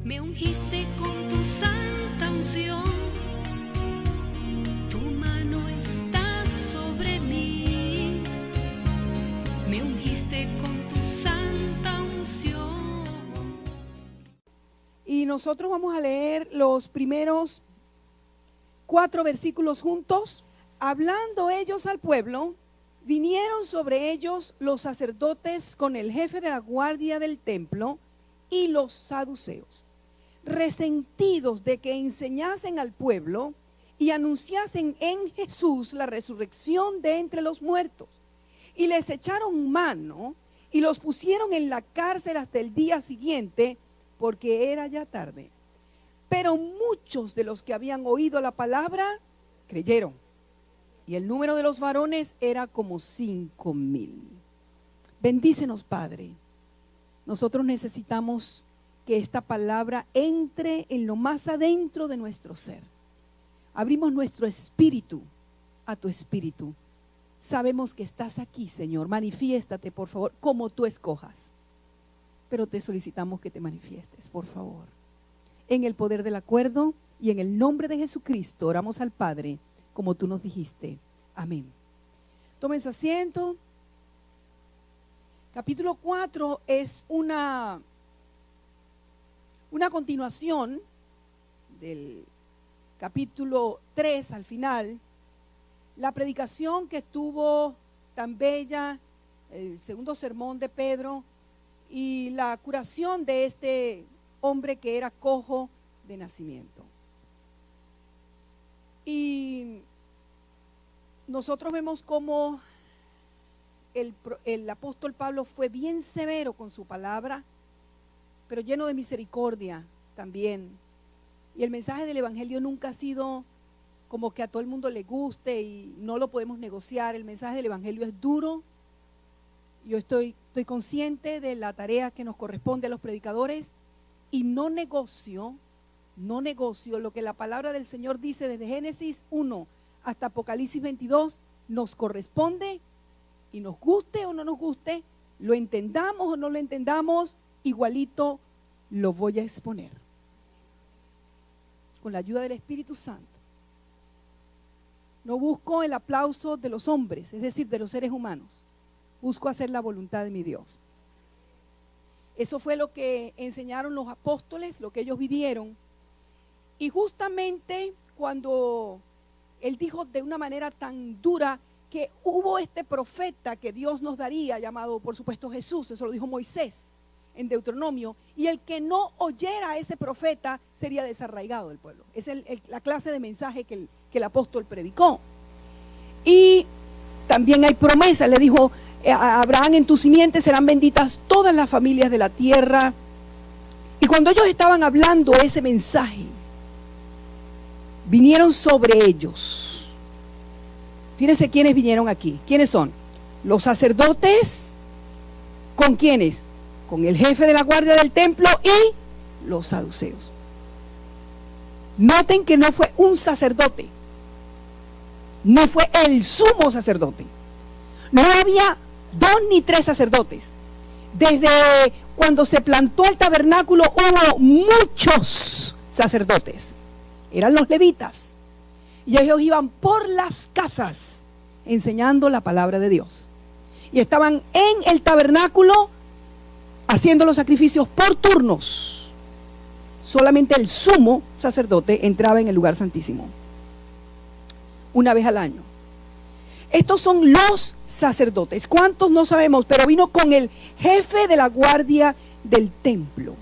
Me ungiste con tu santa unción, tu mano está sobre mí. Me ungiste con tu santa unción. Y nosotros vamos a leer los primeros 4 versículos juntos. Hablando ellos al pueblo, vinieron sobre ellos los sacerdotes con el jefe de la guardia del templo y los saduceos, resentidos de que enseñasen al pueblo y anunciasen en Jesús la resurrección de entre los muertos. Y les echaron mano y los pusieron en la cárcel hasta el día siguiente, porque era ya tarde. Pero muchos de los que habían oído la palabra creyeron, y el número de los varones era como 5,000. Bendícenos, Padre. Nosotros necesitamos que esta palabra entre en lo más adentro de nuestro ser. Abrimos nuestro espíritu a tu espíritu. Sabemos que estás aquí, Señor. Manifiéstate, por favor, como tú escojas. Pero te solicitamos que te manifiestes, por favor. En el poder del acuerdo y en el nombre de Jesucristo oramos al Padre, como tú nos dijiste. Amén. Tomen su asiento. Capítulo 4 es una continuación del capítulo 3 al final. La predicación que estuvo tan bella, el segundo sermón de Pedro, y la curación de este hombre que era cojo de nacimiento. Y nosotros vemos cómo el apóstol Pablo fue bien severo con su palabra, pero lleno de misericordia también. Y el mensaje del evangelio nunca ha sido como que a todo el mundo le guste y no lo podemos negociar. El mensaje del evangelio es duro. Yo estoy consciente de la tarea que nos corresponde a los predicadores y no negocio lo que la palabra del Señor dice desde Génesis 1 hasta Apocalipsis 22, nos corresponde, y nos guste o no nos guste, lo entendamos o no lo entendamos, igualito lo voy a exponer con la ayuda del Espíritu Santo. No busco el aplauso de los hombres, es decir, de los seres humanos. Busco hacer la voluntad de mi Dios. Eso fue lo que enseñaron los apóstoles, lo que ellos vivieron. Y justamente cuando él dijo de una manera tan dura que hubo este profeta que Dios nos daría, llamado por supuesto Jesús, eso lo dijo Moisés en Deuteronomio, y el que no oyera a ese profeta sería desarraigado del pueblo. Es la clase de mensaje que el apóstol predicó. Y también hay promesa, le dijo a Abraham: en tu simiente serán benditas todas las familias de la tierra. Y cuando ellos estaban hablando ese mensaje, vinieron sobre ellos. Fíjense quiénes vinieron aquí. ¿Quiénes son? Los sacerdotes. ¿Con quiénes? Con el jefe de la guardia del templo y los saduceos. Noten que no fue un sacerdote, no fue el sumo sacerdote. No había 2 ni 3 sacerdotes. Desde cuando se plantó el tabernáculo hubo muchos sacerdotes. Eran los levitas. Y ellos iban por las casas enseñando la palabra de Dios. Y estaban en el tabernáculo haciendo los sacrificios por turnos. Solamente el sumo sacerdote entraba en el lugar santísimo una vez al año. Estos son los sacerdotes. ¿Cuántos? No sabemos, pero vino con el jefe de la guardia del templo.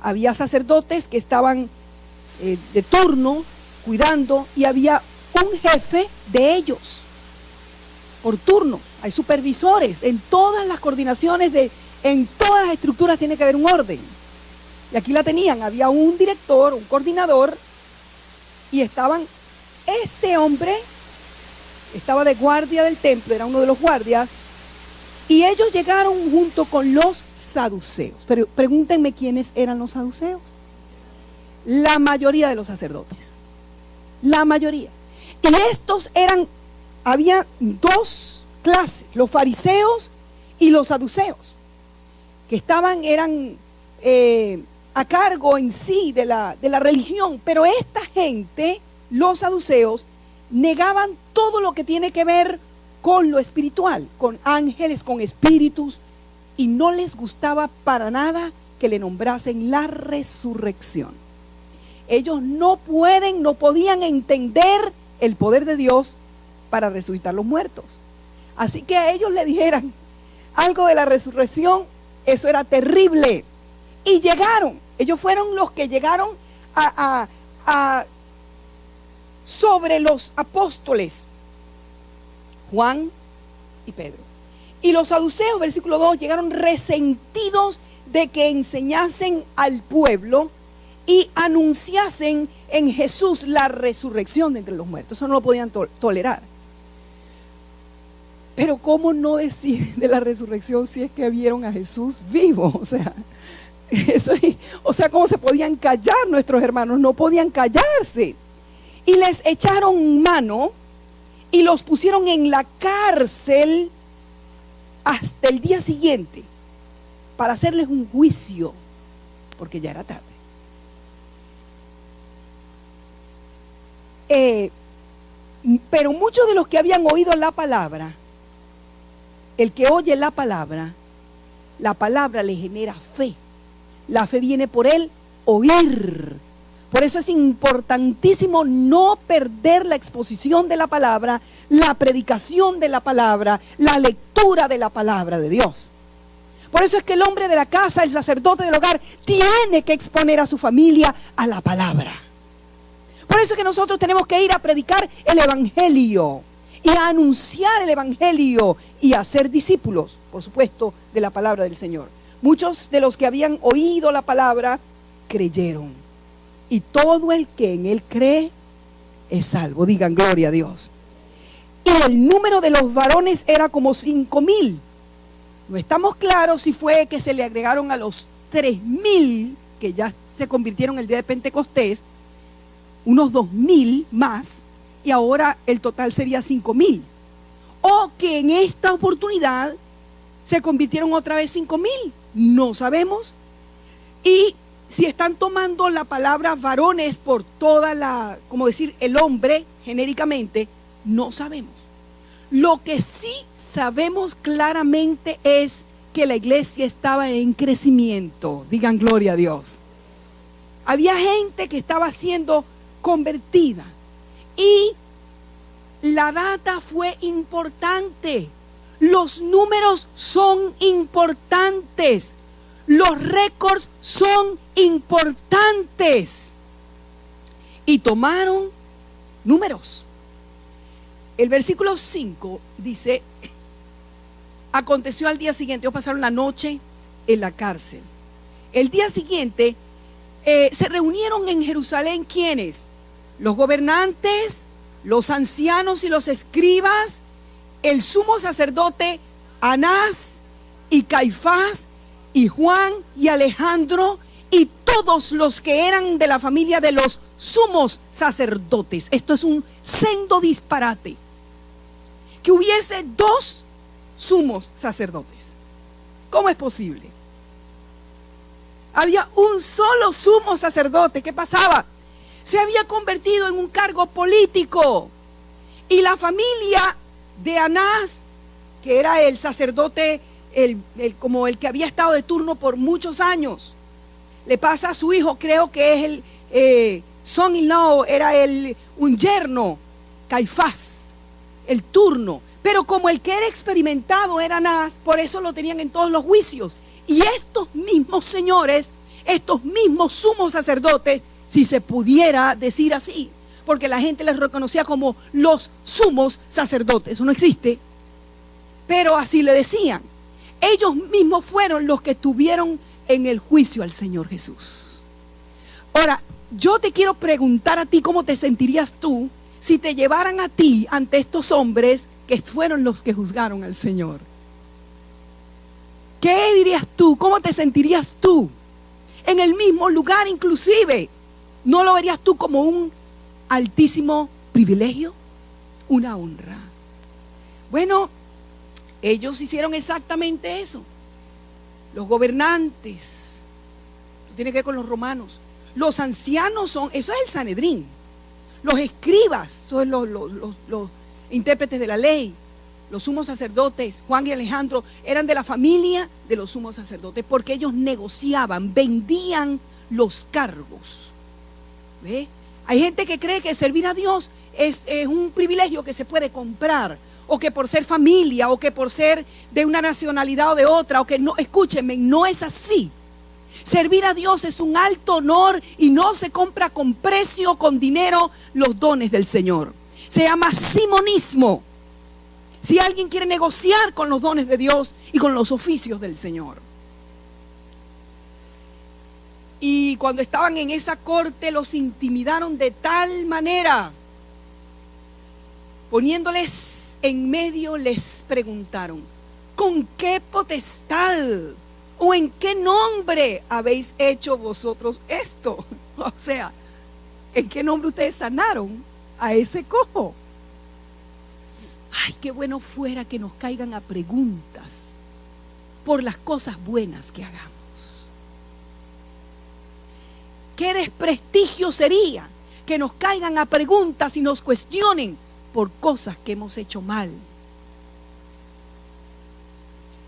Había sacerdotes que estaban de turno cuidando, y había un jefe de ellos por turno. Hay supervisores en todas las coordinaciones, en todas las estructuras tiene que haber un orden. Y aquí la tenían, había un director, un coordinador, y estaban, este hombre estaba de guardia del templo, era uno de los guardias, y ellos llegaron junto con los saduceos. Pero pregúntenme quiénes eran los saduceos. La mayoría de los sacerdotes, la mayoría. Y estos había 2 clases, los fariseos y los saduceos, que eran a cargo en sí de la religión, pero esta gente, los saduceos, negaban todo lo que tiene que ver con lo espiritual, con ángeles, con espíritus, y no les gustaba para nada que le nombrasen la resurrección. Ellos no podían entender el poder de Dios para resucitar los muertos. Así que a ellos le dijeran algo de la resurrección, eso era terrible. Y ellos fueron los que llegaron sobre los apóstoles, Juan y Pedro. Y los saduceos, versículo 2, llegaron resentidos de que enseñasen al pueblo y anunciasen en Jesús la resurrección de entre los muertos. Eso no lo podían tolerar. Pero ¿cómo no decir de la resurrección si es que vieron a Jesús vivo? ¿Cómo se podían callar nuestros hermanos? No podían callarse. Y les echaron mano y los pusieron en la cárcel hasta el día siguiente para hacerles un juicio, porque ya era tarde. Pero muchos de los que habían oído la palabra, el que oye la palabra le genera fe. La fe viene por el oír. Por eso es importantísimo no perder la exposición de la palabra, la predicación de la palabra, la lectura de la palabra de Dios. Por eso es que el hombre de la casa, el sacerdote del hogar, tiene que exponer a su familia a la palabra. Por eso es que nosotros tenemos que ir a predicar el evangelio y a anunciar el evangelio y a ser discípulos, por supuesto, de la palabra del Señor. Muchos de los que habían oído la palabra creyeron. Y todo el que en él cree es salvo. Digan gloria a Dios. Y el número de los varones era como 5,000. No estamos claros si fue que se le agregaron a los 3,000 que ya se convirtieron el día de Pentecostés, unos 2,000 más, y ahora el total sería 5,000. O que en esta oportunidad se convirtieron otra vez 5,000. No sabemos. Y si están tomando la palabra varones por toda como decir, el hombre genéricamente, no sabemos. Lo que sí sabemos claramente es que la iglesia estaba en crecimiento. Digan gloria a Dios. Había gente que estaba siendo convertida y la data fue importante. Los números son importantes. Los récords son importantes. Y tomaron números. El versículo 5 dice: aconteció al día siguiente, ellos pasaron la noche en la cárcel. El día siguiente se reunieron en Jerusalén, ¿quiénes? Los gobernantes, los ancianos y los escribas, el sumo sacerdote Anás y Caifás y Juan y Alejandro y todos los que eran de la familia de los sumos sacerdotes. Esto es un sendo disparate. Que hubiese 2 sumos sacerdotes. ¿Cómo es posible? Había un solo sumo sacerdote. ¿Qué pasaba? Se había convertido en un cargo político. Y la familia de Anás, que era el sacerdote, como el que había estado de turno por muchos años, le pasa a su hijo, creo que es el son-in-law, era un yerno, Caifás, el turno. Pero como el que era experimentado era Anás, por eso lo tenían en todos los juicios. Y estos mismos señores, estos mismos sumos sacerdotes, si se pudiera decir así, porque la gente les reconocía como los sumos sacerdotes, eso no existe, pero así le decían. Ellos mismos fueron los que tuvieron en el juicio al Señor Jesús. Ahora, yo te quiero preguntar a ti, ¿cómo te sentirías tú si te llevaran a ti ante estos hombres que fueron los que juzgaron al Señor? ¿Qué dirías tú? ¿Cómo te sentirías tú? En el mismo lugar inclusive, ¿no lo verías tú como un altísimo privilegio? Una honra. Bueno, ellos hicieron exactamente eso. Los gobernantes, tiene que ver con los romanos. Los ancianos eso es el Sanedrín. Los escribas son los intérpretes de la ley. Los sumos sacerdotes, Juan y Alejandro, eran de la familia de los sumos sacerdotes porque ellos negociaban, vendían los cargos. ¿Ve? Hay gente que cree que servir a Dios es un privilegio que se puede comprar, o que por ser familia, o que por ser de una nacionalidad o de otra, o que no, escúchenme, no es así. Servir a Dios es un alto honor y no se compra con precio, con dinero, los dones del Señor. Se llama simonismo. Si alguien quiere negociar con los dones de Dios y con los oficios del Señor. Y cuando estaban en esa corte los intimidaron de tal manera, poniéndoles en medio les preguntaron: ¿con qué potestad o en qué nombre habéis hecho vosotros esto? O sea, ¿en qué nombre ustedes sanaron a ese cojo? Ay, qué bueno fuera que nos caigan a preguntas por las cosas buenas que hagamos. Qué desprestigio sería que nos caigan a preguntas y nos cuestionen por cosas que hemos hecho mal.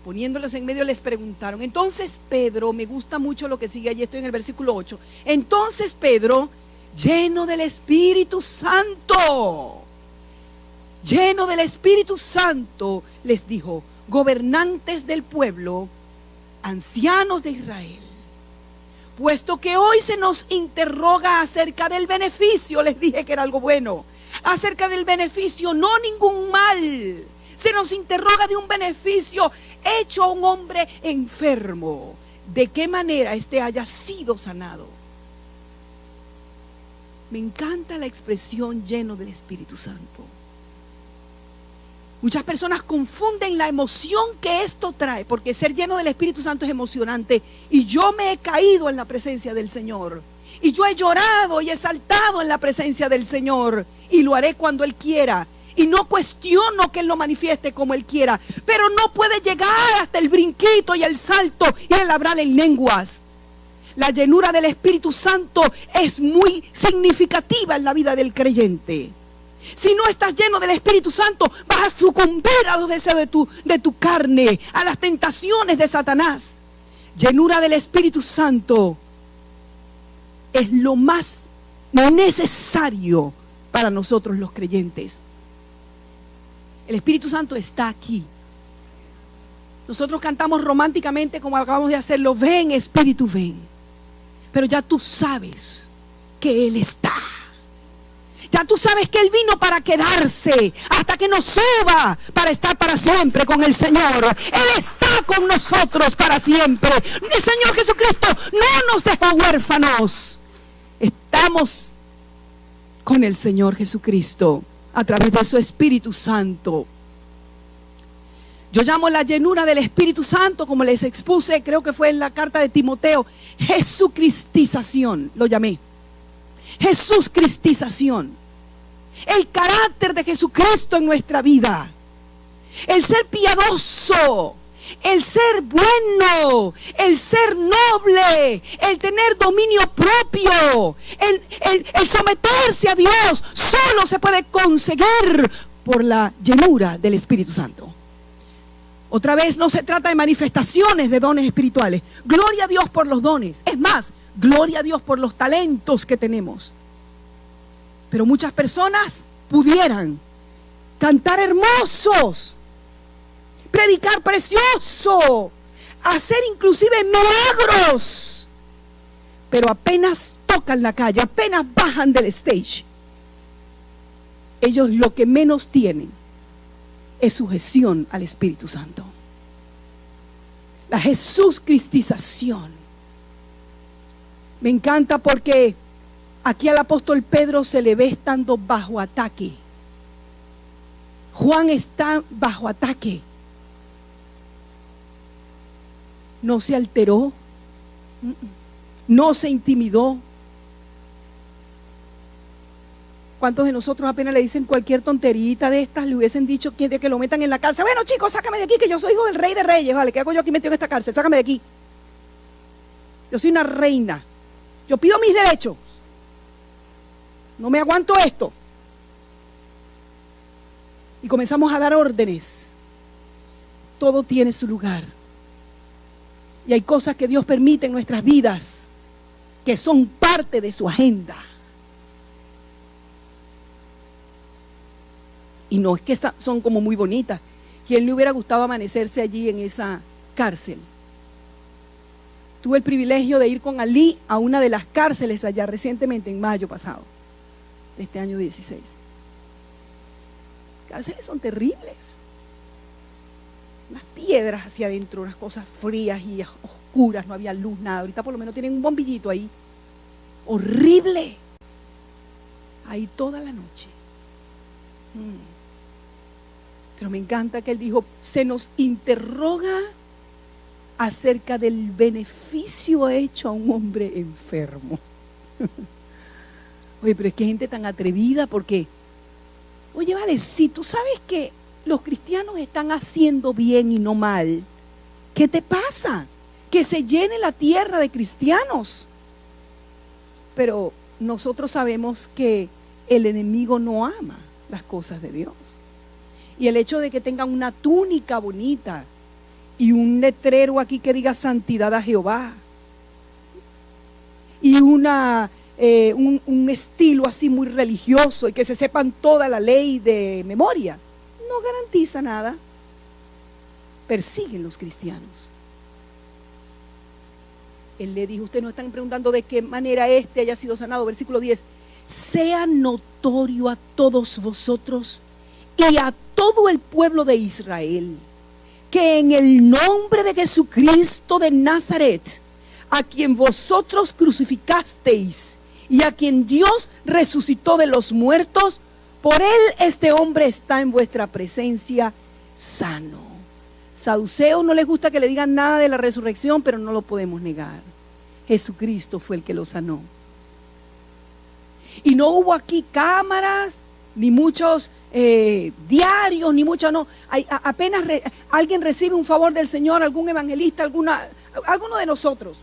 Poniéndolos en medio les preguntaron. Entonces Pedro, me gusta mucho lo que sigue allí, estoy en el versículo 8. Entonces Pedro, lleno del Espíritu Santo, les dijo: gobernantes del pueblo, ancianos de Israel, puesto que hoy se nos interroga acerca del beneficio, les dije que era algo bueno, acerca del beneficio, no ningún mal, se nos interroga de un beneficio hecho a un hombre enfermo, de qué manera éste haya sido sanado. Me encanta la expresión lleno del Espíritu Santo. Muchas personas confunden la emoción que esto trae, porque ser lleno del Espíritu Santo es emocionante. Y yo me he caído en la presencia del Señor. Y yo he llorado y he saltado en la presencia del Señor. Y lo haré cuando Él quiera. Y no cuestiono que Él lo manifieste como Él quiera. Pero no puede llegar hasta el brinquito y el salto y el hablar en lenguas. La llenura del Espíritu Santo es muy significativa en la vida del creyente. Si no estás lleno del Espíritu Santo, vas a sucumbir a los deseos de tu carne, a las tentaciones de Satanás. Llenura del Espíritu Santo es lo más necesario para nosotros los creyentes. El Espíritu Santo está aquí. Nosotros cantamos románticamente como acabamos de hacerlo: ven Espíritu, ven. Pero ya tú sabes que Él está. Ya tú sabes que Él vino para quedarse hasta que nos suba para estar para siempre con el Señor. Él está con nosotros para siempre. El Señor Jesucristo no nos dejó huérfanos. Estamos con el Señor Jesucristo a través de su Espíritu Santo. Yo llamo la llenura del Espíritu Santo, como les expuse, creo que fue en la carta de Timoteo, Jesucristización, lo llamé. Jesucristización. El carácter de Jesucristo en nuestra vida. El ser piadoso, el ser bueno, el ser noble, el tener dominio propio, el someterse a Dios, solo se puede conseguir por la llenura del Espíritu Santo. Otra vez, no se trata de manifestaciones de dones espirituales. Gloria a Dios por los dones. Es más, gloria a Dios por los talentos que tenemos. Pero muchas personas pudieran cantar hermosos, predicar precioso, hacer inclusive milagros, pero apenas tocan la calle, apenas bajan del stage, ellos lo que menos tienen es sujeción al Espíritu Santo. La Jesucristización me encanta porque aquí al apóstol Pedro se le ve estando bajo ataque. Juan está bajo ataque. No se alteró, no se intimidó. ¿Cuántos de nosotros apenas le dicen cualquier tonterita de estas, le hubiesen dicho de que lo metan en la cárcel? Bueno, chicos, sácame de aquí, que yo soy hijo del Rey de Reyes, ¿vale? ¿Qué hago yo aquí metido en esta cárcel? Sácame de aquí. Yo soy una reina. Yo pido mis derechos. No me aguanto esto. Y comenzamos a dar órdenes. Todo tiene su lugar. Y hay cosas que Dios permite en nuestras vidas que son parte de su agenda. Y no es que son como muy bonitas. ¿Quién le hubiera gustado amanecerse allí en esa cárcel? Tuve el privilegio de ir con Ali a una de las cárceles allá recientemente, en mayo pasado, de este año 16. Cárceles son terribles. Unas piedras hacia adentro, unas cosas frías y oscuras, no había luz, nada. Ahorita por lo menos tienen un bombillito ahí. Horrible. Ahí toda la noche. Pero me encanta que él dijo, se nos interroga acerca del beneficio hecho a un hombre enfermo. Oye, pero es que hay gente tan atrevida porque, oye, vale, si tú sabes que los cristianos están haciendo bien y no mal, ¿qué te pasa? Que se llene la tierra de cristianos. Pero nosotros sabemos que el enemigo no ama las cosas de Dios. Y el hecho de que tengan una túnica bonita y un letrero aquí que diga santidad a Jehová y un estilo así muy religioso y que se sepan toda la ley de memoria, no garantiza nada. Persiguen los cristianos. Él le dijo, ustedes nos están preguntando de qué manera haya sido sanado. Versículo 10, sea notorio a todos vosotros y a todo el pueblo de Israel que en el nombre de Jesucristo de Nazaret, a quien vosotros crucificasteis y a quien Dios resucitó de los muertos, por él este hombre está en vuestra presencia sano. Saduceos no les gusta que le digan nada de la resurrección, pero no lo podemos negar. Jesucristo fue el que lo sanó. Y no hubo aquí cámaras, ni muchos diarios, ni mucho, no. Apenas alguien recibe un favor del Señor, algún evangelista, alguno de nosotros.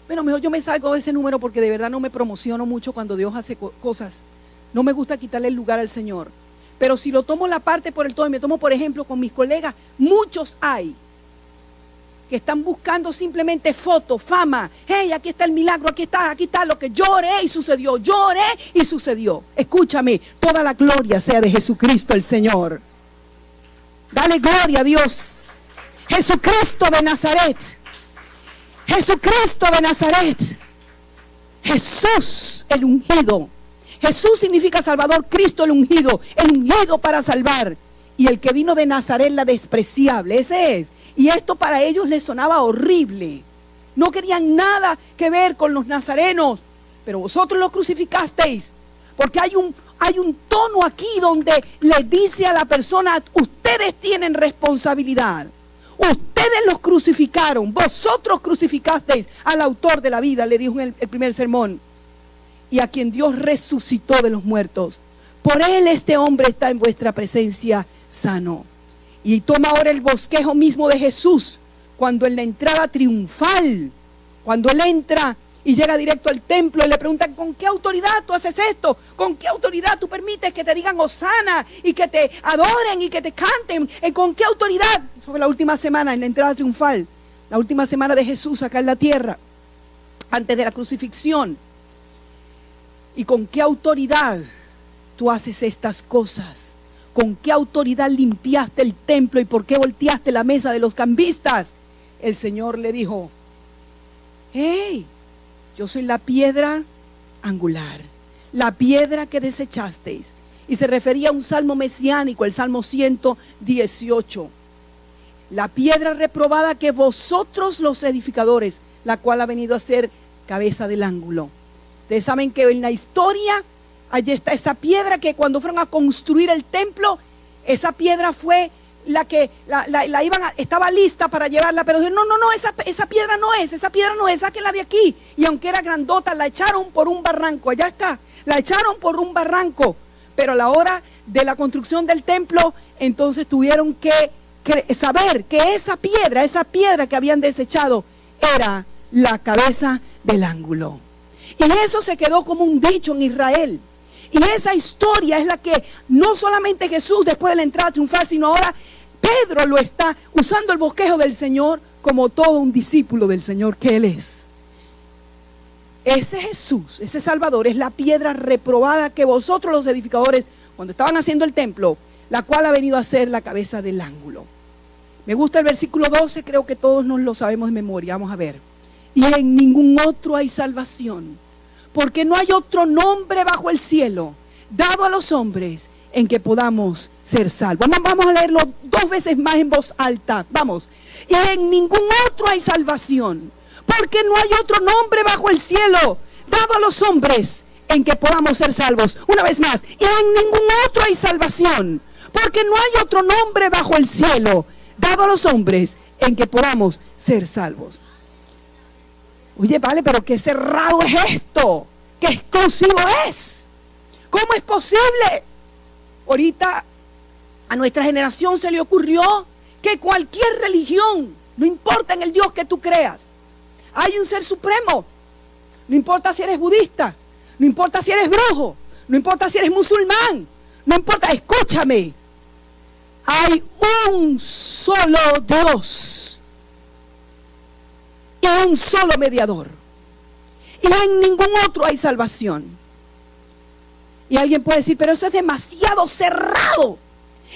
Bueno, mejor yo me salgo de ese número porque de verdad no me promociono mucho cuando Dios hace cosas. No me gusta quitarle el lugar al Señor. Pero si lo tomo la parte por el todo y me tomo, por ejemplo, con mis colegas, muchos hay que están buscando simplemente foto, fama. Hey, aquí está el milagro, aquí está lo que lloré y sucedió, lloré y sucedió. Escúchame, toda la gloria sea de Jesucristo el Señor. Dale gloria a Dios. Jesucristo de Nazaret. Jesucristo de Nazaret. Jesús el ungido. Jesús significa Salvador, Cristo el ungido para salvar. Y el que vino de Nazaret, la despreciable, ese es. Y esto para ellos les sonaba horrible. No querían nada que ver con los nazarenos. Pero vosotros los crucificasteis. Porque hay un tono aquí donde le dice a la persona, ustedes tienen responsabilidad. Ustedes los crucificaron. Vosotros crucificasteis al autor de la vida, le dijo en el primer sermón. Y a quien Dios resucitó de los muertos. Por él este hombre está en vuestra presencia sano. Y toma ahora el bosquejo mismo de Jesús, cuando en la entrada triunfal, cuando él entra y llega directo al templo y le preguntan, ¿con qué autoridad tú haces esto? ¿Con qué autoridad tú permites que te digan hosana y que te adoren y que te canten? ¿Con qué autoridad? Eso fue la última semana en la entrada triunfal, la última semana de Jesús acá en la tierra, antes de la crucifixión. ¿Y con qué autoridad tú haces estas cosas? ¿Con qué autoridad limpiaste el templo y por qué volteaste la mesa de los cambistas? El Señor le dijo, hey, yo soy la piedra angular, la piedra que desechasteis. Y se refería a un salmo mesiánico, el Salmo 118. La piedra reprobada que vosotros los edificadores, la cual ha venido a ser cabeza del ángulo. Ustedes saben que en la historia allí está esa piedra que cuando fueron a construir el templo, esa piedra fue la que estaba lista para llevarla, pero dijeron, no, esa piedra no es, sáquenla de aquí. Y aunque era grandota, la echaron por un barranco, allá está, la echaron por un barranco. Pero a la hora de la construcción del templo, entonces tuvieron que saber que esa piedra que habían desechado era la cabeza del ángulo. Y eso se quedó como un dicho en Israel. Y esa historia es la que no solamente Jesús después de la entrada triunfal, sino ahora Pedro lo está usando el bosquejo del Señor como todo un discípulo del Señor que Él es. Ese Jesús, ese Salvador, es la piedra reprobada que vosotros los edificadores, cuando estaban haciendo el templo, la cual ha venido a ser la cabeza del ángulo. Me gusta el versículo 12, creo que todos nos lo sabemos de memoria. Vamos a ver. Y en ningún otro hay salvación, porque no hay otro nombre bajo el cielo dado a los hombres en que podamos ser salvos. Vamos a leerlo 2 veces más en voz alta. Vamos. Y en ningún otro hay salvación, porque no hay otro nombre bajo el cielo dado a los hombres en que podamos ser salvos. Una vez más. Y en ningún otro hay salvación, porque no hay otro nombre bajo el cielo dado a los hombres en que podamos ser salvos. Oye, vale, pero qué cerrado es esto, qué exclusivo es. ¿Cómo es posible? Ahorita a nuestra generación se le ocurrió que cualquier religión, no importa en el Dios que tú creas, hay un ser supremo. No importa si eres budista, no importa si eres brujo, no importa si eres musulmán, no importa, escúchame. Hay un solo Dios y un solo mediador, y en ningún otro hay salvación. Y alguien puede decir, pero eso es demasiado cerrado.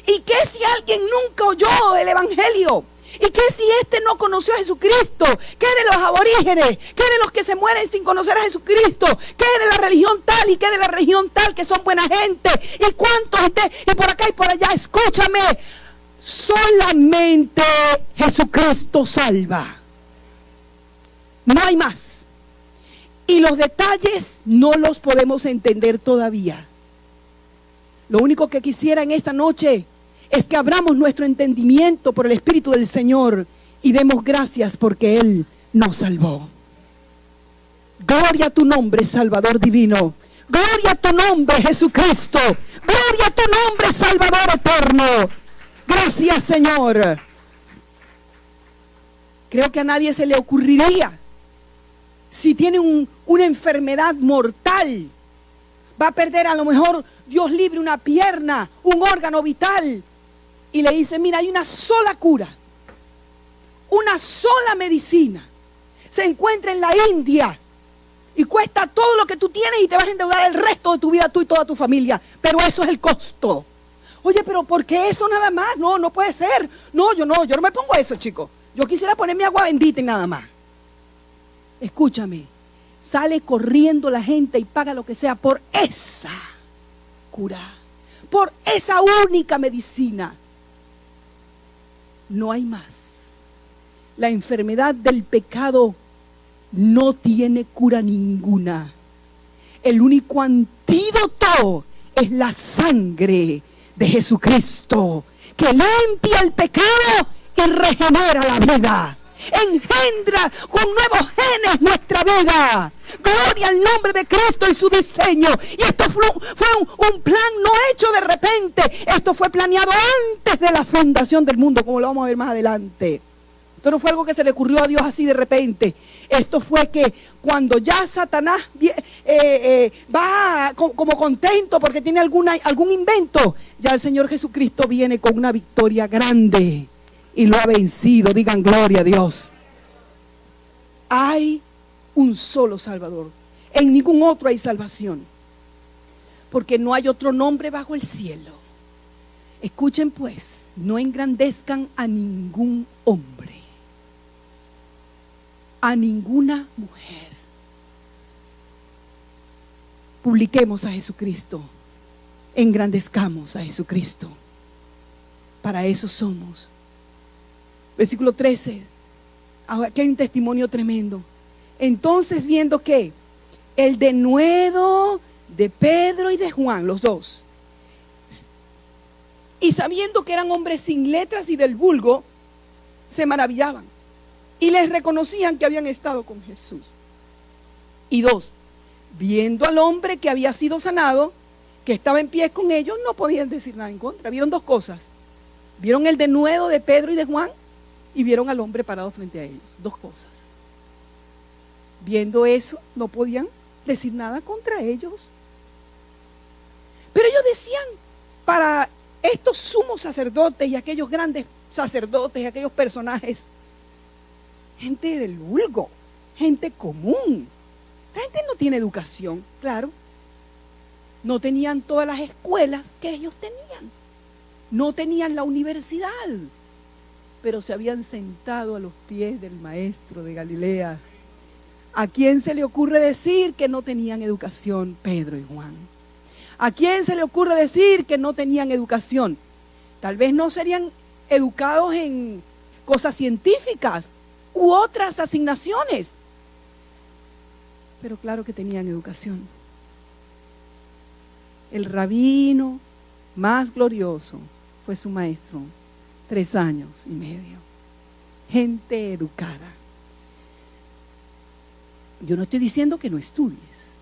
¿Y qué si alguien nunca oyó el evangelio? ¿Y qué si este no conoció a Jesucristo? ¿Qué de los aborígenes? ¿Qué de los que se mueren sin conocer a Jesucristo? ¿Qué de la religión tal y qué de la religión tal que son buena gente? ¿Y cuántos y por acá y por allá? Escúchame, solamente Jesucristo salva. No hay más. Y los detalles no los podemos entender todavía. Lo único que quisiera en esta noche es que abramos nuestro entendimiento por el Espíritu del Señor y demos gracias porque Él nos salvó. Gloria a tu nombre, Salvador divino. Gloria a tu nombre, Jesucristo. Gloria a tu nombre, Salvador eterno. Gracias, Señor. Creo que a nadie se le ocurriría, si tiene una enfermedad mortal, va a perder a lo mejor, Dios libre, una pierna, un órgano vital, y le dice, mira, hay una sola cura, una sola medicina, se encuentra en la India y cuesta todo lo que tú tienes y te vas a endeudar el resto de tu vida, tú y toda tu familia, pero eso es el costo. Oye, pero ¿por qué eso nada más? No puede ser. Yo no me pongo eso, chico. Yo quisiera ponerme agua bendita y nada más. Escúchame, sale corriendo la gente y paga lo que sea por esa cura, por esa única medicina. No hay más. La enfermedad del pecado no tiene cura ninguna. El único antídoto es la sangre de Jesucristo, que limpia el pecado y regenera la vida. Engendra con nuevos genes nuestra vida. Gloria al nombre de Cristo y su diseño. Y esto fue un plan no hecho de repente. Esto fue planeado antes de la fundación del mundo, como lo vamos a ver más adelante. Esto no fue algo que se le ocurrió a Dios así de repente. Esto fue que cuando ya Satanás va como contento porque tiene algún invento, ya el Señor Jesucristo viene con una victoria grande y lo ha vencido. Digan gloria a Dios. Hay un solo Salvador. En ningún otro hay salvación, porque no hay otro nombre bajo el cielo. Escuchen pues, no engrandezcan a ningún hombre, a ninguna mujer. Publiquemos a Jesucristo, engrandezcamos a Jesucristo. Para eso somos. Versículo 13. Aquí hay un testimonio tremendo. Entonces, viendo que el denuedo de Pedro y de Juan, los dos, y sabiendo que eran hombres sin letras y del vulgo, se maravillaban y les reconocían que habían estado con Jesús. Y 2, viendo al hombre que había sido sanado, que estaba en pie con ellos, no podían decir nada en contra. Vieron 2 cosas. Vieron el denuedo de Pedro y de Juan y vieron al hombre parado frente a ellos. 2 cosas. Viendo eso, no podían decir nada contra ellos. Pero ellos decían, para estos sumos sacerdotes y aquellos grandes sacerdotes y aquellos personajes, gente del vulgo, gente común. La gente no tiene educación, claro. No tenían todas las escuelas que ellos tenían. No tenían la universidad. Pero se habían sentado a los pies del maestro de Galilea. ¿A quién se le ocurre decir que no tenían educación? Pedro y Juan. ¿A quién se le ocurre decir que no tenían educación? Tal vez no serían educados en cosas científicas u otras asignaciones. Pero claro que tenían educación. El rabino más glorioso fue su maestro, 3 años y medio. Gente educada. Yo no estoy diciendo que no estudies.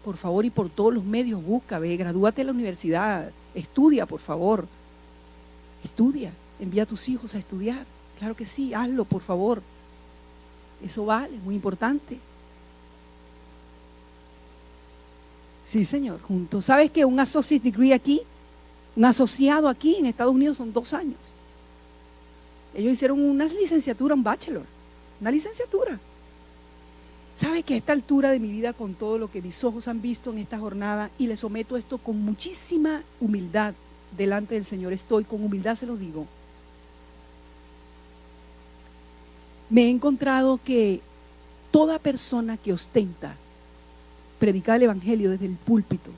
Por favor, y por todos los medios busca, ve, gradúate en la universidad, estudia, por favor. Estudia, envía a tus hijos a estudiar. Claro que sí, hazlo, por favor. Eso vale, es muy importante. Sí, señor, juntos. ¿Sabes que un associate degree aquí, un asociado aquí en Estados Unidos son 2 años? Ellos hicieron una licenciatura, un bachelor, una licenciatura. ¿Sabe que a esta altura de mi vida, con todo lo que mis ojos han visto en esta jornada, y le someto esto con muchísima humildad delante del Señor, estoy con humildad, se lo digo, me he encontrado que toda persona que ostenta predicar el evangelio desde el púlpito,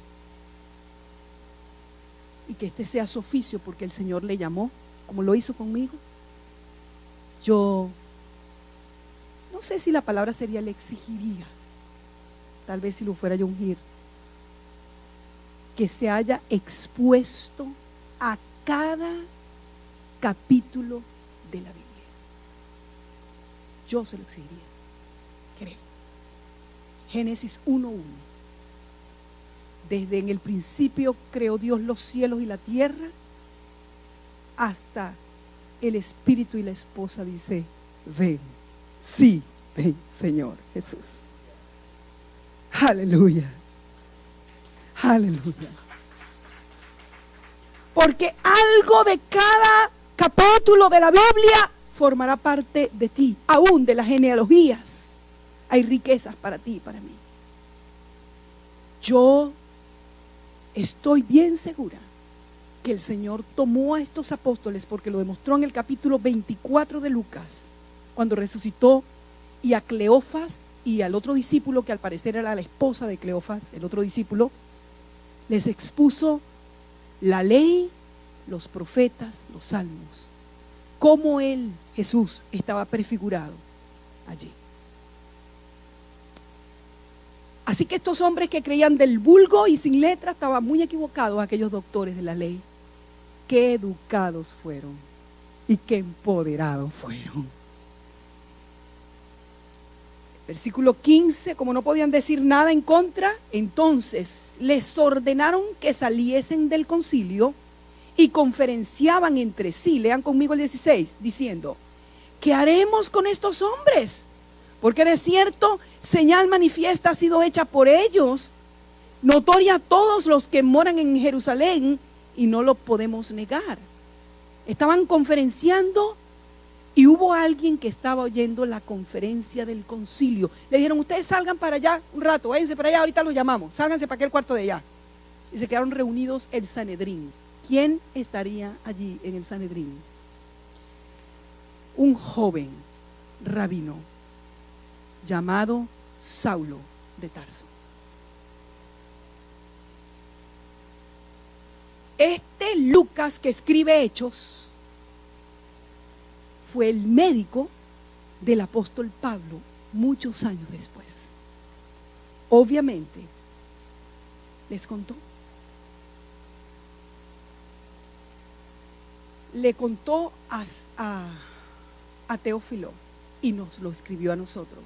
y que este sea su oficio porque el Señor le llamó, como lo hizo conmigo, yo no sé si la palabra sería le exigiría, tal vez si lo fuera yo a ungir, que se haya expuesto a cada capítulo de la Biblia. Yo se lo exigiría, creo. Génesis 1:1. Desde en el principio creó Dios los cielos y la tierra, hasta el espíritu y la esposa dice, ven. Sí, ven, Señor Jesús. Aleluya. Aleluya. Porque algo de cada capítulo de la Biblia formará parte de ti, aún de las genealogías. Hay riquezas para ti y para mí. Yo estoy bien segura que el Señor tomó a estos apóstoles, porque lo demostró en el capítulo 24 de Lucas, cuando resucitó, y a Cleofas y al otro discípulo, que al parecer era la esposa de Cleofas, el otro discípulo, les expuso la ley, los profetas, los salmos, cómo él, Jesús, estaba prefigurado allí. Así que estos hombres que creían del vulgo y sin letra estaban muy equivocados, aquellos doctores de la ley. Qué educados fueron y qué empoderados fueron. Versículo 15, como no podían decir nada en contra, entonces les ordenaron que saliesen del concilio y conferenciaban entre sí. Lean conmigo el 16, diciendo, ¿qué haremos con estos hombres? Porque de cierto, señal manifiesta ha sido hecha por ellos, notoria a todos los que moran en Jerusalén, y no lo podemos negar. Estaban conferenciando y hubo alguien que estaba oyendo la conferencia del concilio. Le dijeron, ustedes salgan para allá un rato, váyanse para allá, ahorita los llamamos, sálganse para aquel cuarto de allá. Y se quedaron reunidos el Sanedrín. ¿Quién estaría allí en el Sanedrín? Un joven rabino llamado Saulo de Tarso. Este Lucas que escribe Hechos fue el médico del apóstol Pablo muchos años después. Obviamente les contó. Le contó a Teófilo y nos lo escribió a nosotros.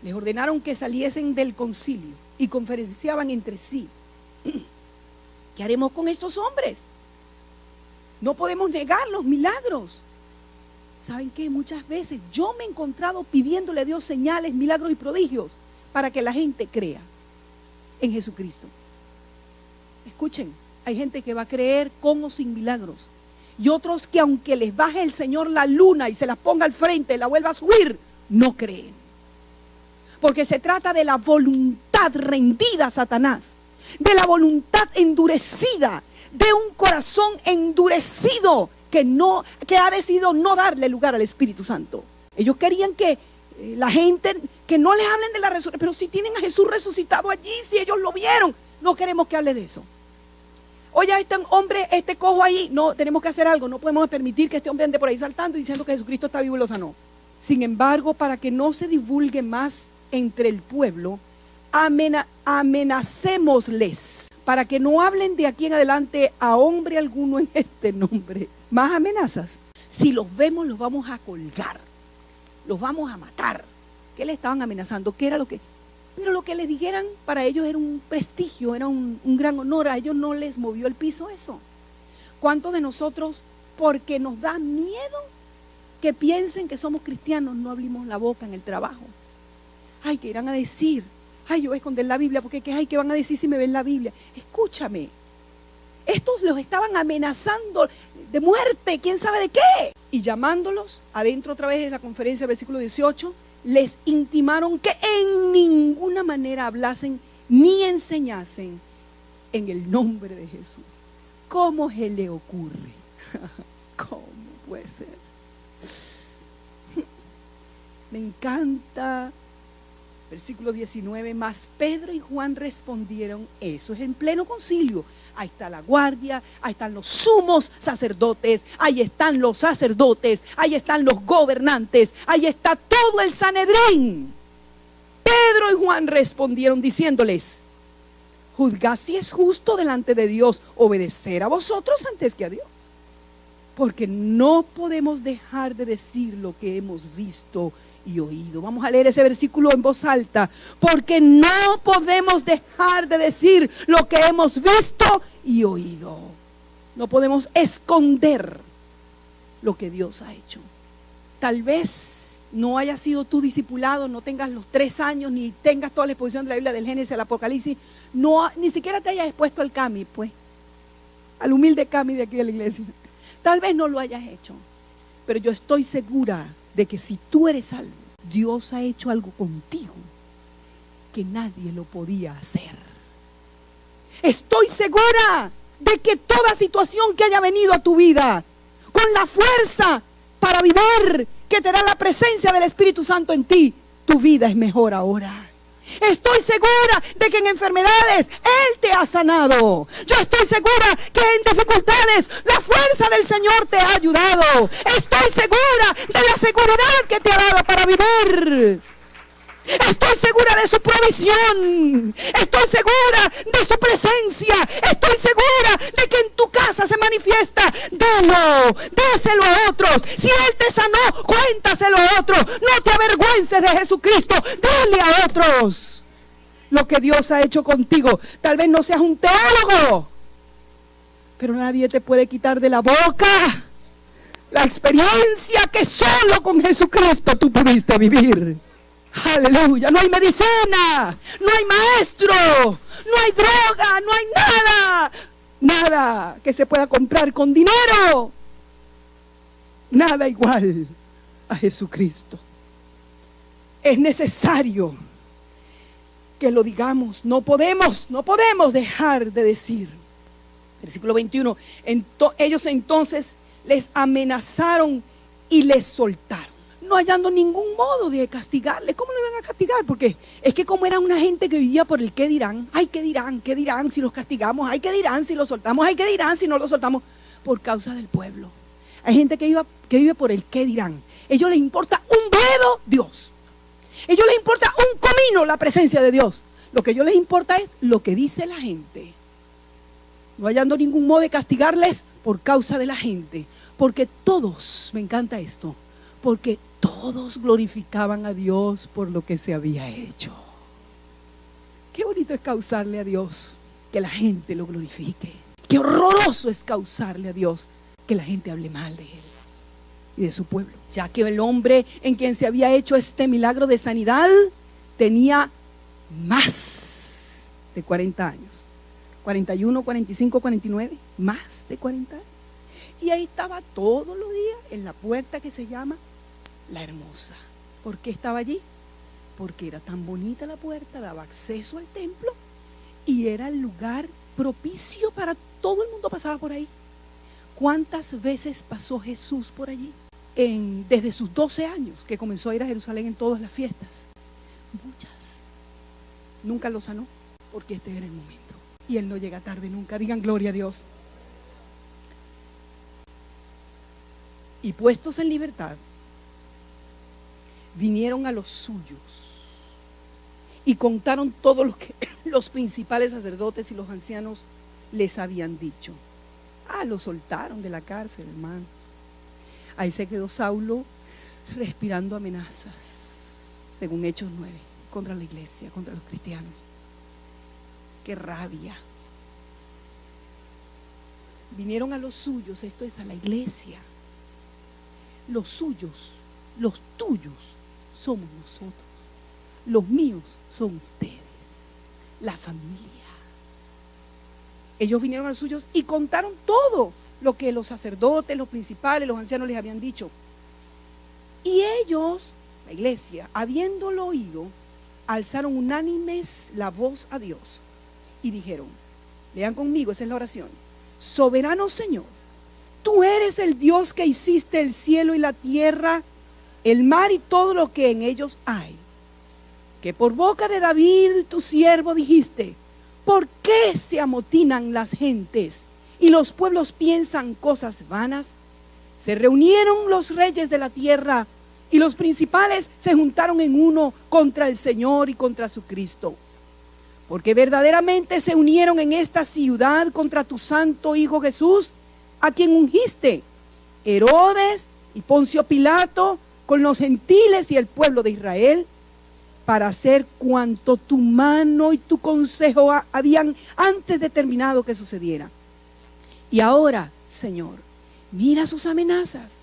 Les ordenaron que saliesen del concilio y conferenciaban entre sí. ¿Qué haremos con estos hombres? No podemos negar los milagros. ¿Saben qué? Muchas veces yo me he encontrado pidiéndole a Dios señales, milagros y prodigios para que la gente crea en Jesucristo. Escuchen, hay gente que va a creer con o sin milagros. Y otros que aunque les baje el Señor la luna y se las ponga al frente y la vuelva a subir, no creen. Porque se trata de la voluntad rendida a Satanás, de la voluntad endurecida, de un corazón endurecido que ha decidido no darle lugar al Espíritu Santo. Ellos querían que la gente, que no les hablen de la resurrección, pero si tienen a Jesús resucitado allí, si ellos lo vieron, no queremos que hable de eso. Oye, este hombre, este cojo ahí, no, tenemos que hacer algo, no podemos permitir que este hombre ande por ahí saltando y diciendo que Jesucristo está vivo y lo sanó. Sin embargo, para que no se divulgue más entre el pueblo, amenacémosles, para que no hablen de aquí en adelante a hombre alguno en este nombre. Más amenazas. Si los vemos, los vamos a colgar, los vamos a matar. ¿Qué le estaban amenazando? ¿Qué era lo que? Pero lo que le dijeran para ellos era un prestigio, era un gran honor. A ellos no les movió el piso eso. ¿Cuántos de nosotros, porque nos da miedo que piensen que somos cristianos, no abrimos la boca en el trabajo? Ay, ¿qué irán a decir? Ay, yo voy a esconder la Biblia porque ay, ¿qué van a decir si me ven la Biblia? Escúchame, estos los estaban amenazando de muerte, quién sabe de qué. Y llamándolos adentro otra vez de la conferencia, versículo 18, les intimaron que en ninguna manera hablasen ni enseñasen en el nombre de Jesús. ¿Cómo se le ocurre? ¿Cómo puede ser? Me encanta. Versículo 19, mas Pedro y Juan respondieron, eso es en pleno concilio. Ahí está la guardia, ahí están los sumos sacerdotes, ahí están los sacerdotes, ahí están los gobernantes, ahí está todo el Sanedrín. Pedro y Juan respondieron diciéndoles, juzgad si es justo delante de Dios obedecer a vosotros antes que a Dios. Porque no podemos dejar de decir lo que hemos visto y oído. Vamos a leer ese versículo en voz alta. Porque no podemos dejar de decir lo que hemos visto y oído. No podemos esconder lo que Dios ha hecho. Tal vez no hayas sido tú discipulado, no tengas los 3 años, ni tengas toda la exposición de la Biblia del Génesis al Apocalipsis, ni siquiera te hayas expuesto al Cami, pues, al humilde Cami de aquí de la iglesia. Tal vez no lo hayas hecho, pero yo estoy segura de que si tú eres salvo, Dios ha hecho algo contigo que nadie lo podía hacer. Estoy segura de que toda situación que haya venido a tu vida, con la fuerza para vivir que te da la presencia del Espíritu Santo en ti, tu vida es mejor ahora. Estoy segura de que en enfermedades Él te ha sanado. Yo estoy segura que en dificultades la fuerza del Señor te ha ayudado. Estoy segura de la seguridad que te ha dado para vivir. Estoy segura de su provisión. Estoy segura de su presencia. Estoy segura de que en tu casa se manifiesta. Déselo a otros. Si Él te sanó, cuéntaselo a otros. No te avergüences de Jesucristo. Dile a otros lo que Dios ha hecho contigo. Tal vez no seas un teólogo, pero nadie te puede quitar de la boca la experiencia que solo con Jesucristo tú pudiste vivir. Aleluya, no hay medicina, no hay maestro, no hay droga, no hay nada que se pueda comprar con dinero. Nada igual a Jesucristo. Es necesario que lo digamos, no podemos dejar de decir. Versículo 21, ellos entonces les amenazaron y les soltaron, no hallando ningún modo de castigarle. ¿Cómo lo iban a castigar? Porque es que como era una gente que vivía por el qué dirán. Ay, qué dirán si los castigamos. Ay, qué dirán si los soltamos. Ay, qué dirán si no los soltamos. Por causa del pueblo. Hay gente que vive por el qué dirán. A ellos les importa un bledo Dios. A ellos les importa un comino la presencia de Dios. Lo que a ellos les importa es lo que dice la gente. No hallando ningún modo de castigarles por causa de la gente. Porque todos, me encanta esto, porque todos glorificaban a Dios por lo que se había hecho. Qué bonito es causarle a Dios que la gente lo glorifique. Qué horroroso es causarle a Dios que la gente hable mal de Él. y de su pueblo, ya que el hombre en quien se había hecho este milagro de sanidad tenía más de 40 años, 41, 45, 49, más de 40 años. Y ahí estaba todos los días en la puerta que se llama La Hermosa. ¿Por qué estaba allí? Porque era tan bonita la puerta, daba acceso al templo y era el lugar propicio para todo el mundo. Pasaba por ahí. ¿Cuántas veces pasó Jesús por allí? Desde sus 12 años que comenzó a ir a Jerusalén en todas las fiestas. Muchas. Nunca lo sanó, porque este era el momento. Y Él no llega tarde nunca. Digan gloria a Dios. Y puestos en libertad, vinieron a los suyos y contaron todo lo que los principales sacerdotes y los ancianos les habían dicho. Lo soltaron de la cárcel, hermano. Ahí se quedó Saulo respirando amenazas, según Hechos 9, contra la iglesia, contra los cristianos. ¡Qué rabia! Vinieron a los suyos, esto es a la iglesia. Los suyos, los tuyos somos nosotros. Los míos son ustedes, la familia. Ellos vinieron a los suyos y contaron todo lo que los sacerdotes, los principales, los ancianos les habían dicho. Y ellos, la iglesia, habiéndolo oído, alzaron unánimes la voz a Dios y dijeron, lean conmigo, esa es la oración: soberano Señor, tú eres el Dios que hiciste el cielo y la tierra, el mar y todo lo que en ellos hay, que por boca de David tu siervo dijiste, ¿por qué se amotinan las gentes y los pueblos piensan cosas vanas? Se reunieron los reyes de la tierra y los principales se juntaron en uno contra el Señor y contra su Cristo. Porque verdaderamente se unieron en esta ciudad contra tu santo Hijo Jesús, a quien ungiste, Herodes y Poncio Pilato, con los gentiles y el pueblo de Israel, para hacer cuanto tu mano y tu consejo habían antes determinado que sucediera. Y ahora, Señor, mira sus amenazas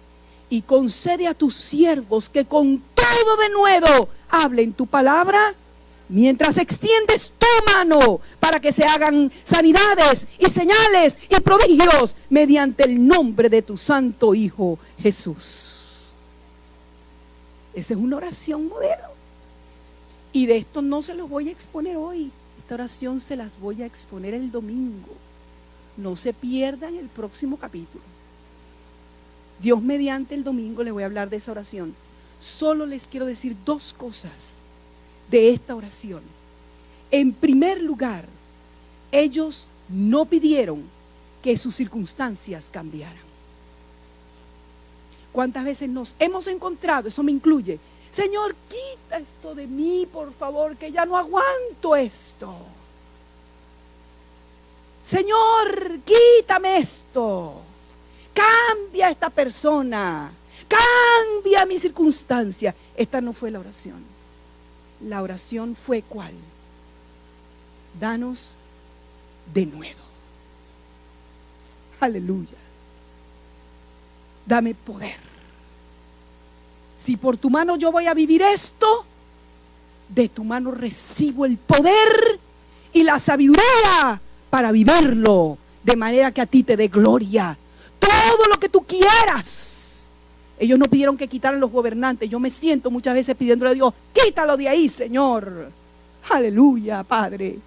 y concede a tus siervos que con todo denuedo hablen tu palabra, mientras extiendes tu mano para que se hagan sanidades y señales y prodigios mediante el nombre de tu santo Hijo Jesús. Esa es una oración modelo. Y de esto no se los voy a exponer hoy. Esta oración se las voy a exponer el domingo. No se pierdan el próximo capítulo. Dios mediante, el domingo les voy a hablar de esa oración. Solo les quiero decir dos cosas de esta oración. En primer lugar, ellos no pidieron que sus circunstancias cambiaran. ¿Cuántas veces nos hemos encontrado? Eso me incluye. Señor, quita esto de mí, por favor, que ya no aguanto esto. Señor, quítame esto. Cambia a esta persona. Cambia mi circunstancia. Esta no fue la oración. La oración fue ¿cuál? Danos de nuevo. Aleluya. Dame poder. Si por tu mano yo voy a vivir esto, de tu mano recibo el poder y la sabiduría para vivirlo, de manera que a ti te dé gloria. Todo lo que tú quieras. Ellos no pidieron que quitaran los gobernantes. Yo me siento muchas veces pidiéndole a Dios, quítalo de ahí, Señor. Aleluya, Padre.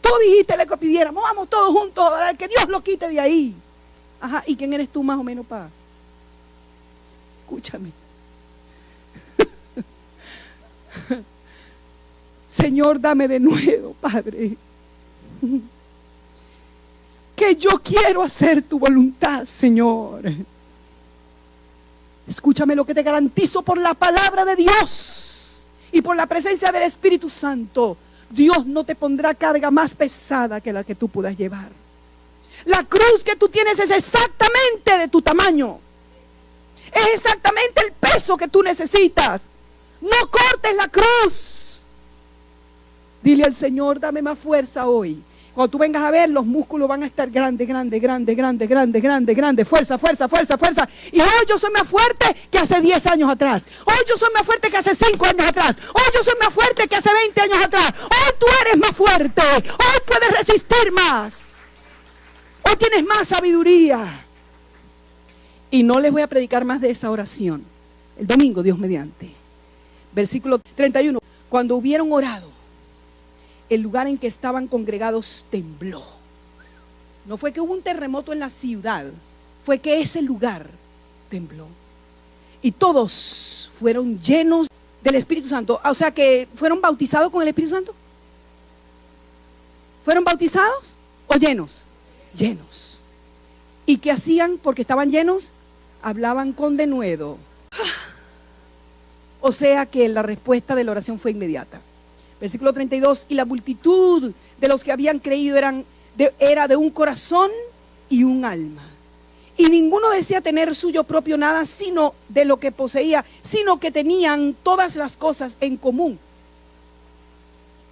Tú dijiste lo que pidiéramos, vamos todos juntos a dar que Dios lo quite de ahí. Ajá, ¿y quién eres tú más o menos, pa? Escúchame. Señor, dame de nuevo, Padre, que yo quiero hacer tu voluntad, Señor. Escúchame lo que te garantizo por la palabra de Dios y por la presencia del Espíritu Santo. Dios no te pondrá carga más pesada que la que tú puedas llevar. La cruz que tú tienes es exactamente de tu tamaño. Es exactamente el peso que tú necesitas. No cortes la cruz. Dile al Señor, dame más fuerza hoy. Cuando tú vengas a ver, los músculos van a estar grandes. Fuerza. Y hoy yo soy más fuerte que hace 10 años atrás. Hoy yo soy más fuerte que hace 5 años atrás. Hoy yo soy más fuerte que hace 20 años atrás. Hoy tú eres más fuerte. Hoy puedes resistir más. Hoy tienes más sabiduría. Y no les voy a predicar más de esa oración. El domingo, Dios mediante. Versículo 31. Cuando hubieron orado, el lugar en que estaban congregados tembló. No fue que hubo un terremoto en la ciudad, fue que ese lugar tembló. Y todos fueron llenos del Espíritu Santo. O sea que fueron bautizados con el Espíritu Santo. ¿Fueron bautizados o llenos? Llenos. ¿Y qué hacían porque estaban llenos? Hablaban con denuedo. O sea que la respuesta de la oración fue inmediata. Versículo 32, y la multitud de los que habían creído era de un corazón y un alma. Y ninguno decía tener suyo propio nada, sino de lo que poseía, sino que tenían todas las cosas en común.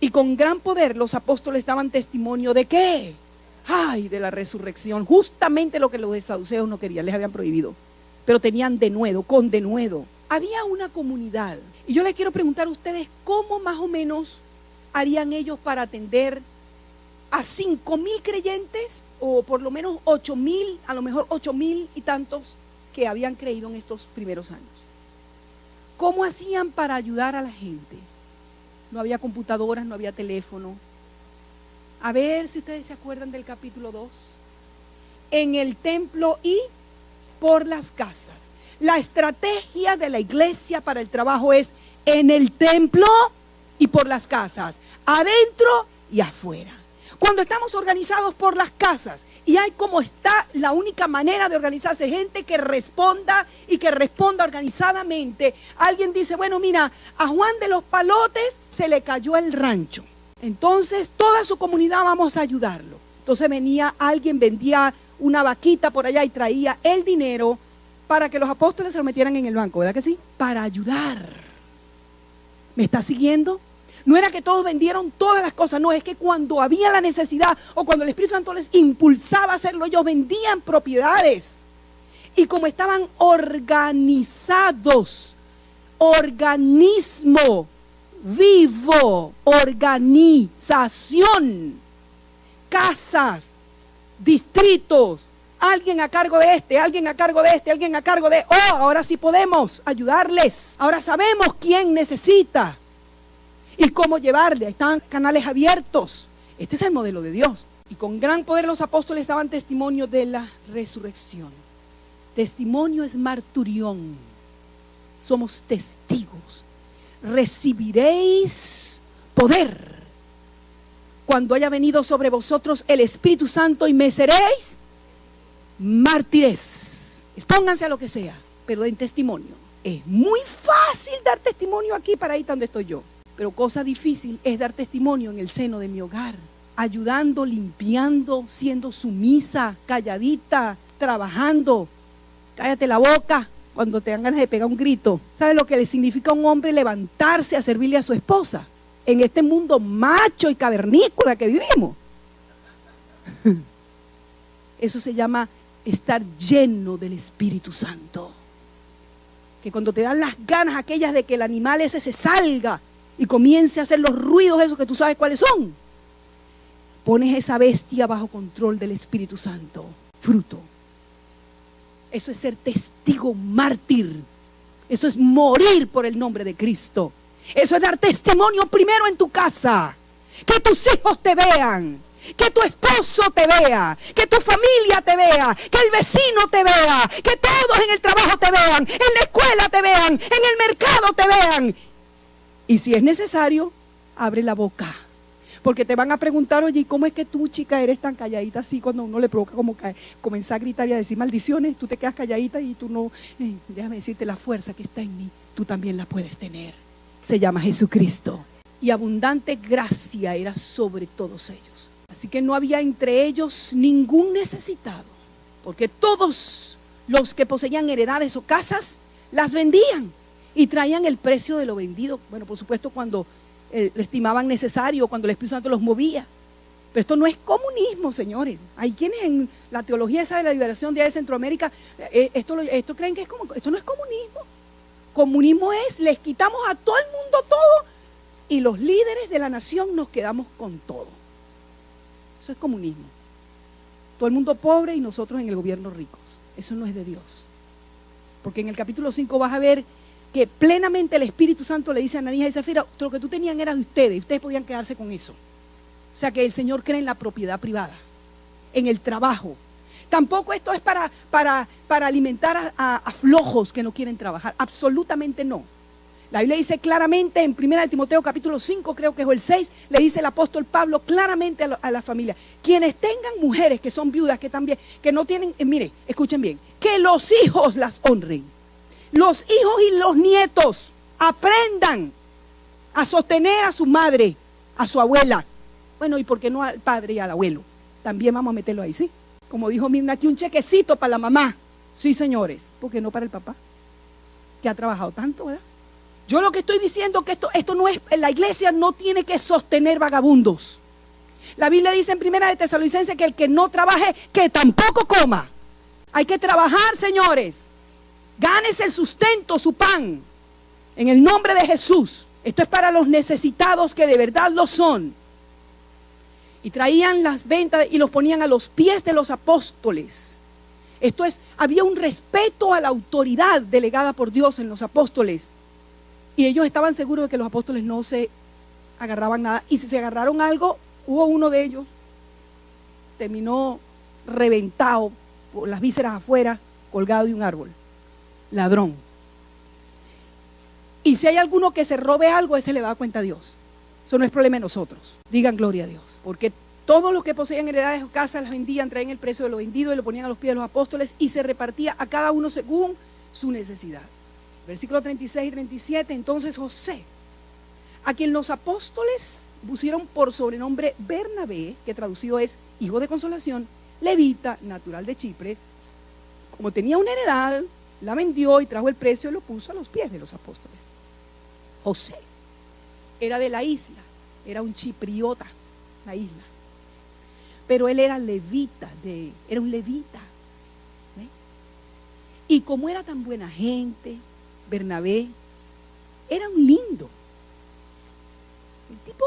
Y con gran poder los apóstoles daban testimonio ¿de qué? Ay, de la resurrección. Justamente lo que los saduceos no querían, les habían prohibido. Pero tenían denuedo, con denuedo. Había una comunidad. Y yo les quiero preguntar a ustedes cómo más o menos harían ellos para atender a 5,000 creyentes, o por lo menos 8,000, a lo mejor 8,000 y tantos que habían creído en estos primeros años. ¿Cómo hacían para ayudar a la gente? No había computadoras, no había teléfono. A ver si ustedes se acuerdan del capítulo 2. En el templo y por las casas. La estrategia de la iglesia para el trabajo es en el templo y por las casas, adentro y afuera. Cuando estamos organizados por las casas y hay como está la única manera de organizarse, gente que responda y que responda organizadamente. Alguien dice, bueno, mira, a Juan de los Palotes se le cayó el rancho. Entonces toda su comunidad vamos a ayudarlo. Entonces venía alguien, vendía una vaquita por allá y traía el dinero para que los apóstoles se lo metieran en el banco, ¿verdad que sí? Para ayudar. ¿Me está siguiendo? No era que todos vendieron todas las cosas, no, es que cuando había la necesidad o cuando el Espíritu Santo les impulsaba a hacerlo, ellos vendían propiedades. Y como estaban organizados, organismo vivo, organización, casas, distritos, alguien a cargo de este, alguien a cargo de este, alguien a cargo de... Oh, ahora sí podemos ayudarles. Ahora sabemos quién necesita y cómo llevarle. Ahí están canales abiertos. Este es el modelo de Dios. Y con gran poder los apóstoles daban testimonio de la resurrección. Testimonio es marturión. Somos testigos. Recibiréis poder cuando haya venido sobre vosotros el Espíritu Santo y me seréis mártires. Expónganse a lo que sea, pero den testimonio. Es muy fácil dar testimonio aquí para ahí donde estoy yo, pero cosa difícil es dar testimonio en el seno de mi hogar, ayudando, limpiando, siendo sumisa, calladita, trabajando. Cállate la boca cuando te dan ganas de pegar un grito. ¿Sabes lo que le significa a un hombre levantarse a servirle a su esposa en este mundo macho y cavernícola que vivimos? Eso se llama estar lleno del Espíritu Santo. Que cuando te dan las ganas aquellas de que el animal ese se salga y comience a hacer los ruidos esos que tú sabes cuáles son, pones esa bestia bajo control del Espíritu Santo. Fruto. Eso es ser testigo mártir. Eso es morir por el nombre de Cristo. Eso es dar testimonio primero en tu casa. Que tus hijos te vean. Que tu esposo te vea, que tu familia te vea, que el vecino te vea, que todos en el trabajo te vean, en la escuela te vean, en el mercado te vean. Y si es necesario, abre la boca. Porque te van a preguntar, oye, ¿y cómo es que tú, chica, eres tan calladita así cuando uno le provoca como comenzar a gritar y a decir maldiciones? Tú te quedas calladita y tú no, déjame decirte, la fuerza que está en mí, tú también la puedes tener. Se llama Jesucristo. Y abundante gracia era sobre todos ellos. Así que no había entre ellos ningún necesitado, porque todos los que poseían heredades o casas las vendían y traían el precio de lo vendido. Bueno, por supuesto, cuando lo estimaban necesario, cuando el Espíritu Santo los movía. Pero esto no es comunismo, señores. Hay quienes en la teología esa de la liberación de Centroamérica, esto creen que es como, esto no es comunismo. Comunismo es, les quitamos a todo el mundo todo y los líderes de la nación nos quedamos con todo. Eso es comunismo. Todo el mundo pobre y nosotros en el gobierno ricos. Eso no es de Dios. Porque en el capítulo 5 vas a ver que plenamente el Espíritu Santo le dice a Ananías y Zafira, lo que tú tenían era de ustedes, y ustedes podían quedarse con eso. O sea que el Señor cree en la propiedad privada, en el trabajo. Tampoco esto es para alimentar a flojos que no quieren trabajar, absolutamente no. La Biblia dice claramente en 1 Timoteo capítulo 5, creo que es el 6, le dice el apóstol Pablo claramente a la familia, quienes tengan mujeres que son viudas, que también, que no tienen, mire, escuchen bien, que los hijos las honren. Los hijos y los nietos aprendan a sostener a su madre, a su abuela. Bueno, ¿y por qué no al padre y al abuelo? También vamos a meterlo ahí, ¿sí? Como dijo Mirna aquí, un chequecito para la mamá. Sí, señores, ¿por qué no para el papá? Que ha trabajado tanto, ¿verdad? Yo lo que estoy diciendo es que esto no es, la iglesia no tiene que sostener vagabundos. La Biblia dice en 1 Tesalonicenses que el que no trabaje, que tampoco coma. Hay que trabajar, señores. Gánese el sustento, su pan, en el nombre de Jesús. Esto es para los necesitados que de verdad lo son. Y traían las ventas y los ponían a los pies de los apóstoles. Esto es, había un respeto a la autoridad delegada por Dios en los apóstoles. Y ellos estaban seguros de que los apóstoles no se agarraban nada. Y si se agarraron algo, hubo uno de ellos, terminó reventado por las vísceras afuera, colgado de un árbol. Ladrón. Y si hay alguno que se robe algo, ese le da cuenta a Dios. Eso no es problema de nosotros. Digan gloria a Dios. Porque todos los que poseían heredades o casas las vendían, traían el precio de lo vendido y lo ponían a los pies de los apóstoles y se repartía a cada uno según su necesidad. Versículo 36 y 37. Entonces José, a quien los apóstoles pusieron por sobrenombre Bernabé, que traducido es hijo de consolación, levita, natural de Chipre, como tenía una heredad, la vendió y trajo el precio y lo puso a los pies de los apóstoles. José era de la isla, era un chipriota, la isla. Pero él era levita, era un levita. ¿Ve? Y como era tan buena gente, Bernabé era un lindo. El tipo,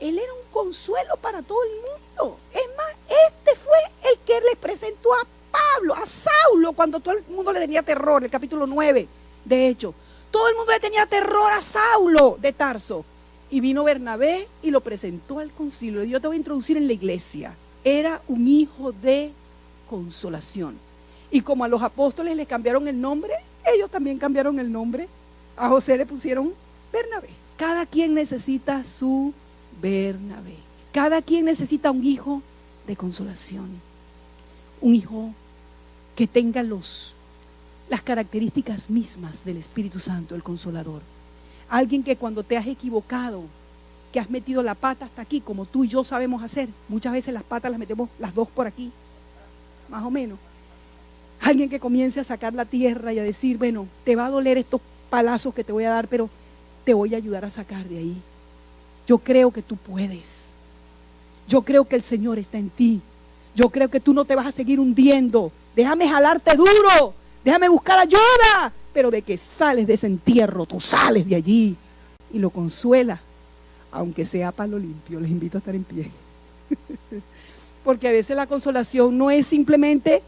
él era un consuelo para todo el mundo. Es más, este fue el que les presentó a Pablo, a Saulo, cuando todo el mundo le tenía terror, el capítulo 9, de hecho. Todo el mundo le tenía terror a Saulo de Tarso. Y vino Bernabé y lo presentó al concilio. Yo te voy a introducir en la iglesia. Era un hijo de consolación. Y como a los apóstoles les cambiaron el nombre, ellos también cambiaron el nombre. A José le pusieron Bernabé. Cada quien necesita su Bernabé. Cada quien necesita un hijo de consolación. Un hijo que tenga las características mismas del Espíritu Santo, el Consolador. Alguien que cuando te has equivocado, que has metido la pata hasta aquí, como tú y yo sabemos hacer, muchas veces las patas las metemos las dos por aquí, más o menos. Alguien que comience a sacar la tierra y a decir, bueno, te va a doler estos palazos que te voy a dar, pero te voy a ayudar a sacar de ahí. Yo creo que tú puedes. Yo creo que el Señor está en ti. Yo creo que tú no te vas a seguir hundiendo. Déjame jalarte duro. Déjame buscar ayuda. Pero de que sales de ese entierro, tú sales de allí. Y lo consuela, aunque sea palo limpio. Les invito a estar en pie. Porque a veces la consolación no es simplemente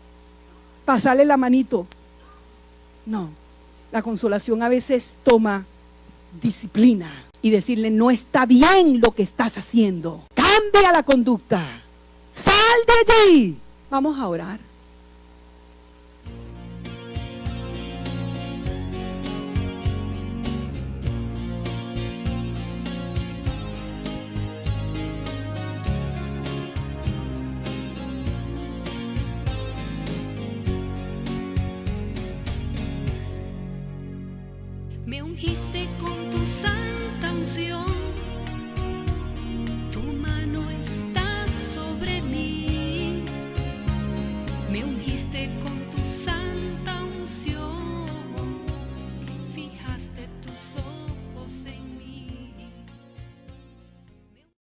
pasarle la manito. No. La consolación a veces toma disciplina y decirle, no está bien lo que estás haciendo. Cambia la conducta. Sal de allí. Vamos a orar.